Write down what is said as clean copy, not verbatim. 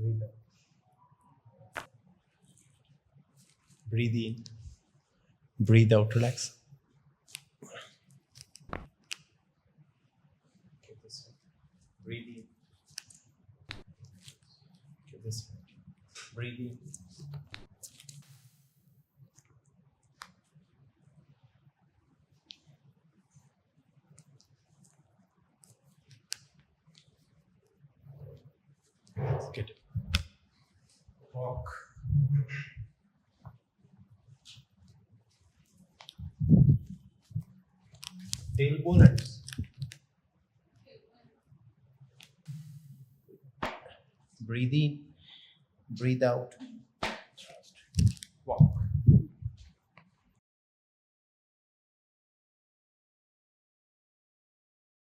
Breathe out. Breathe in. Breathe out. Relax. Okay, this way. Breathe in. Okay, this way. Breathe in. Good. Walk. Tailbone and breathe in, breathe out.